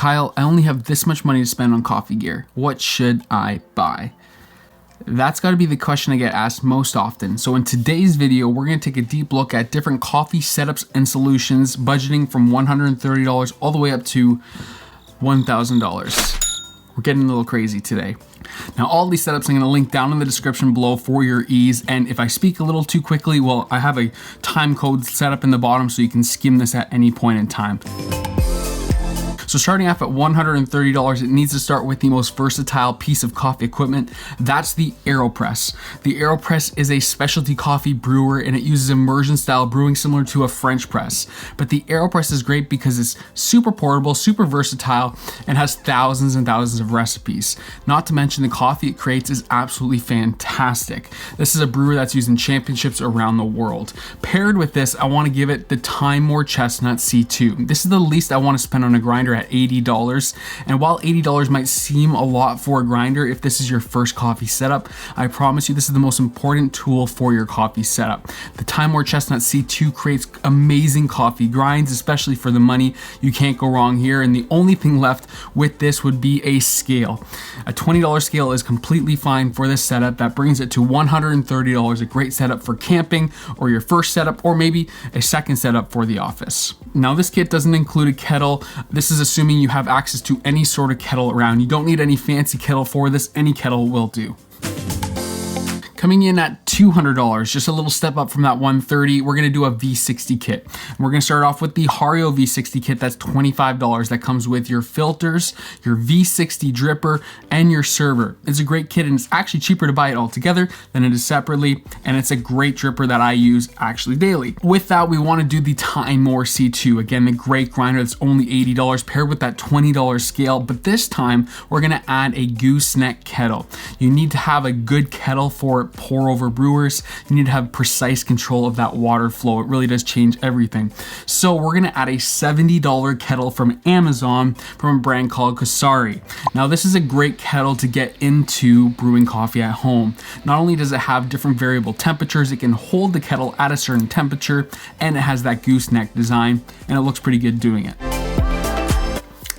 Kyle, I only have this much money to spend on coffee gear. What should I buy? That's got to be the question I get asked most often. So in today's video, we're going to take a deep look at different coffee setups and solutions, budgeting from $130 all the way up to $1,000. We're getting a little crazy today. Now, all these setups I'm going to link down in the description below for your ease. And if I speak a little too quickly, well, I have a time code set up in the bottom so you can skim this at any point in time. So starting off at $130, it needs to start with the most versatile piece of coffee equipment. That's the AeroPress. The AeroPress is a specialty coffee brewer and it uses immersion style brewing similar to a French press. But the AeroPress is great because it's super portable, super versatile, and has thousands and thousands of recipes. Not to mention the coffee it creates is absolutely fantastic. This is a brewer that's used in championships around the world. Paired with this, I want to give it the Time More Chestnut C2. This is the least I want to spend on a grinder at $80. And while $80 might seem a lot for a grinder, if this is your first coffee setup, I promise you this is the most important tool for your coffee setup. The Time More Chestnut C2 creates amazing coffee grinds, especially for the money. You can't go wrong here. And the only thing left with this would be a scale. A $20 scale is completely fine for this setup. That brings it to $130, a great setup for camping or your first setup, or maybe a second setup for the office. Now, this kit doesn't include a kettle. This is assuming you have access to any sort of kettle around. You don't need any fancy kettle for this. Any kettle will do. Coming in at $200, just a little step up from that $130, we're gonna do a V60 kit. We're gonna start off with the Hario V60 kit. That's $25. That comes with your filters, your V60 dripper, and your server. It's a great kit and it's actually cheaper to buy it all together than it is separately. And it's a great dripper that I use actually daily. With that, we wanna do the Time More C2. Again, the great grinder that's only $80 paired with that $20 scale. But this time, we're gonna add a gooseneck kettle. You need to have a good kettle for pour over brewers. You need to have precise control of that water flow. It really does change everything. So we're gonna add a $70 kettle from Amazon from a brand called Kusari. Now this is a great kettle to get into brewing coffee at home. Not only does it have different variable temperatures, it can hold the kettle at a certain temperature, and it has that gooseneck design, and it looks pretty good doing it.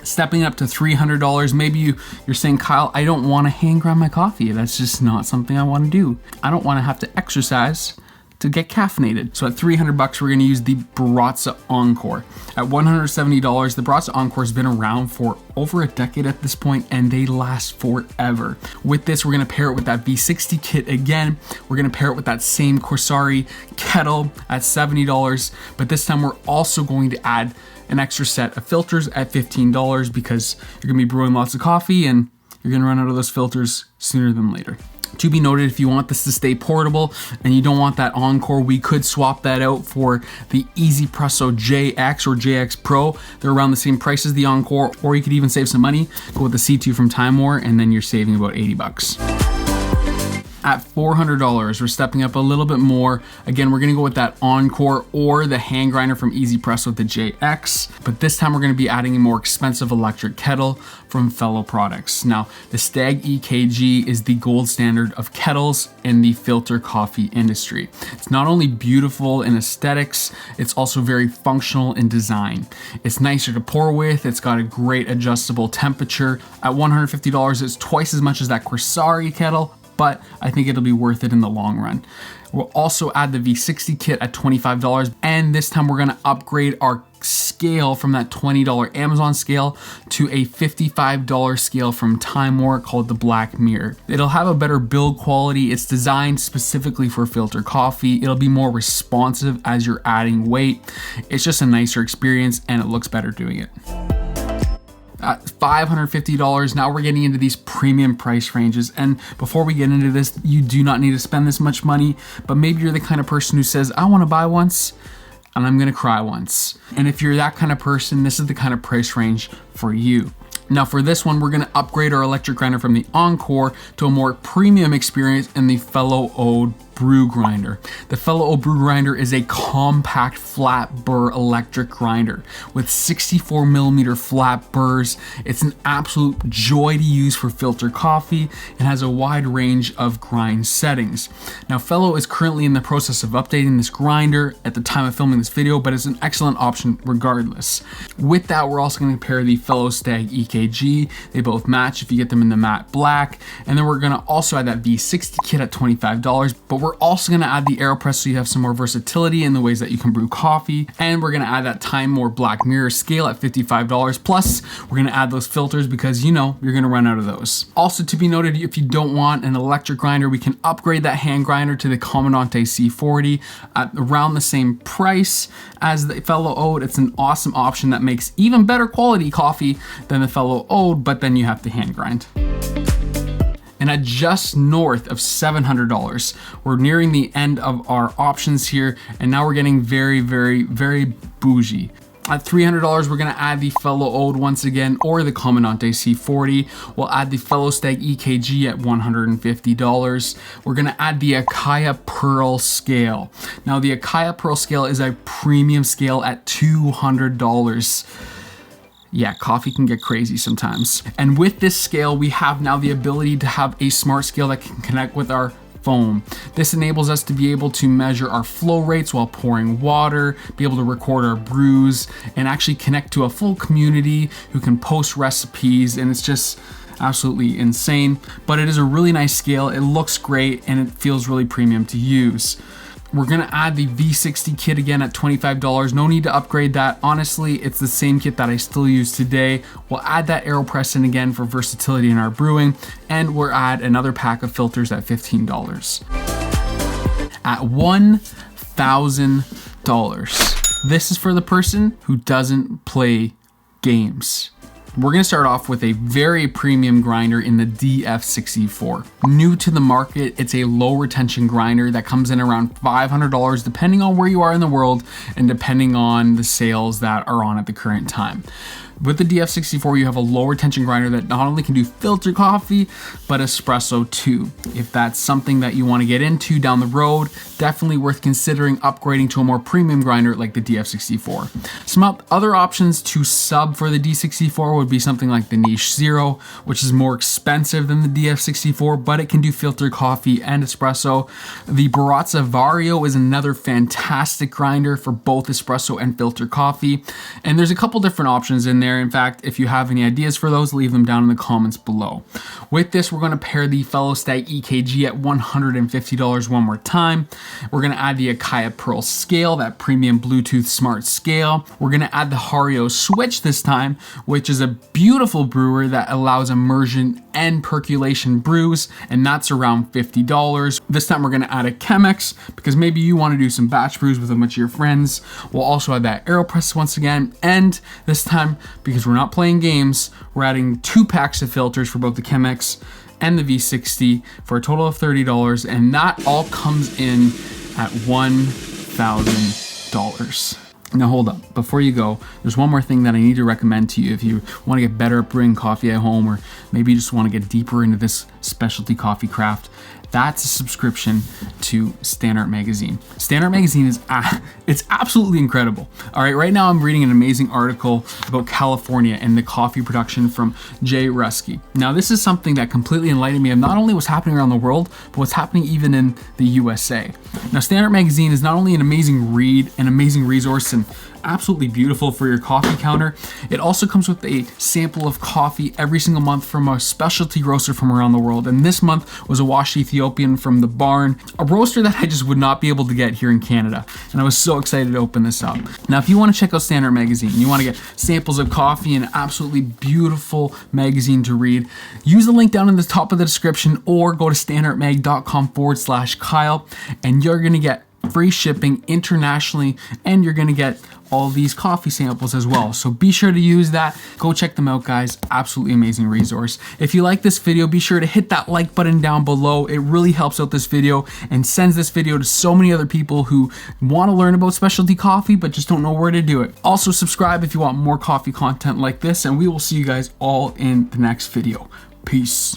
Stepping up to $300, maybe you're saying, Kyle, I don't want to hand grind my coffee. That's just not something I want to do. I don't want to have to exercise to get caffeinated. So at $300, we're going to use the Baratza Encore. At $170, the Baratza Encore has been around for over a decade at this point, and they last forever. With this, we're going to pair it with that V60 kit again. We're going to pair it with that same Kusari kettle at $70, but this time we're also going to add an extra set of filters at $15 because you're gonna be brewing lots of coffee and you're gonna run out of those filters sooner than later. To be noted, if you want this to stay portable and you don't want that Encore, we could swap that out for the EasyPresso JX or JX Pro. They're around the same price as the Encore, or you could even save some money, go with the C2 from Time More, and then you're saving about $80. At $400, we're stepping up a little bit more. Again, we're gonna go with that Encore or the hand grinder from EasyPresso with the JX, but this time we're gonna be adding a more expensive electric kettle from Fellow Products. Now, the Stag EKG is the gold standard of kettles in the filter coffee industry. It's not only beautiful in aesthetics, it's also very functional in design. It's nicer to pour with, it's got a great adjustable temperature. At $150, it's twice as much as that Kusari kettle, but I think it'll be worth it in the long run. We'll also add the V60 kit at $25, and this time we're gonna upgrade our scale from that $20 Amazon scale to a $55 scale from Time More called the Black Mirror. It'll have a better build quality. It's designed specifically for filter coffee. It'll be more responsive as you're adding weight. It's just a nicer experience and it looks better doing it. At $550, now we're getting into these premium price ranges. And before we get into this, you do not need to spend this much money, but maybe you're the kind of person who says, I want to buy once and I'm going to cry once. And if you're that kind of person, this is the kind of price range for you. Now for this one, we're gonna upgrade our electric grinder from the Encore to a more premium experience in the Fellow Ode brew grinder. The fellow oat brew grinder is a compact flat burr electric grinder with 64mm flat burrs. It's an absolute joy to use for filter coffee and has a wide range of grind settings. Now, fellow is currently in the process of updating this grinder at the time of filming this video, but it's an excellent option regardless. With that, we're also going to pair the fellow Stag EKG. They both match if you get them in the matte black. And then we're going to also add that V60 kit at $25, but we're also going to add the AeroPress so you have some more versatility in the ways that you can brew coffee. And we're going to add that Time More Black Mirror scale at $55. Plus, we're going to add those filters because you know you're going to run out of those. Also to be noted, if you don't want an electric grinder, we can upgrade that hand grinder to the Comandante C40 at around the same price as the fellow oat. It's an awesome option that makes even better quality coffee than the fellow oat, but then you have to hand grind. And at just north of $700, we're nearing the end of our options here, and now we're getting very, very, very bougie. At $300, we're gonna add the fellow oat once again, or the Comandante C40. We'll add the fellow Stag EKG at $150. We're gonna add the Akaya Pearl scale. Now, the Akaya Pearl scale is a premium scale at $200. Yeah, coffee can get crazy sometimes. And with this scale, we have now the ability to have a smart scale that can connect with our phone. This enables us to be able to measure our flow rates while pouring water, be able to record our brews, and actually connect to a full community who can post recipes, and it's just absolutely insane. But it is a really nice scale, it looks great, and it feels really premium to use. We're gonna add the V60 kit again at $25. No need to upgrade that. Honestly, it's the same kit that I still use today. We'll add that AeroPress in again for versatility in our brewing, and we'll add another pack of filters at $15. At $1,000, this is for the person who doesn't play games. We're gonna start off with a very premium grinder in the DF64. New to the market, it's a low retention grinder that comes in around $500 depending on where you are in the world and depending on the sales that are on at the current time. With the DF64, you have a low retention grinder that not only can do filter coffee, but espresso too. If that's something that you want to get into down the road, definitely worth considering upgrading to a more premium grinder like the DF64. Some other options to sub for the D64 would be something like the Niche Zero, which is more expensive than the DF64, but it can do filter coffee and espresso. The Baratza Vario is another fantastic grinder for both espresso and filter coffee. And there's a couple different options in there. In fact, if you have any ideas for those, leave them down in the comments below. With this, we're going to pair the fellow Stag EKG at $150 one more time. We're going to add the Akaya Pearl scale, that premium Bluetooth smart scale. We're going to add the Hario switch this time, which is a beautiful brewer that allows immersion and percolation brews, and that's around $50. This time we're going to add a Chemex because maybe you want to do some batch brews with a bunch of your friends. We'll also add that AeroPress once again, and this time, because we're not playing games, we're adding 2 packs of filters for both the Chemex and the V60 for a total of $30, and that all comes in at $1,000. Now hold up, before you go, there's one more thing that I need to recommend to you if you want to get better at brewing coffee at home, or maybe you just want to get deeper into this specialty coffee craft. That's a subscription to Standart Magazine. Standart Magazine is it's absolutely incredible. All right, right now I'm reading an amazing article about California and the coffee production from Jay Rusky. Now this is something that completely enlightened me of not only what's happening around the world, but what's happening even in the USA. Now Standart Magazine is not only an amazing read, an amazing resource, and absolutely beautiful for your coffee counter. It also comes with a sample of coffee every single month from a specialty roaster from around the world. And this month was a washed Ethiopian from the Barn, a roaster that I just would not be able to get here in Canada. And I was so excited to open this up. Now, if you want to check out Standart Magazine, you want to get samples of coffee and an absolutely beautiful magazine to read, use the link down in the top of the description or go to standartmag.com/Kyle, and you're going to get free shipping internationally, and you're gonna get all these coffee samples as well. So be sure to use that. Go check them out, guys. Absolutely amazing resource. If you like this video, be sure to hit that like button down below. It really helps out this video and sends this video to so many other people who want to learn about specialty coffee but just don't know where to do it. Also subscribe if you want more coffee content like this, and we will see you guys all in the next video. Peace.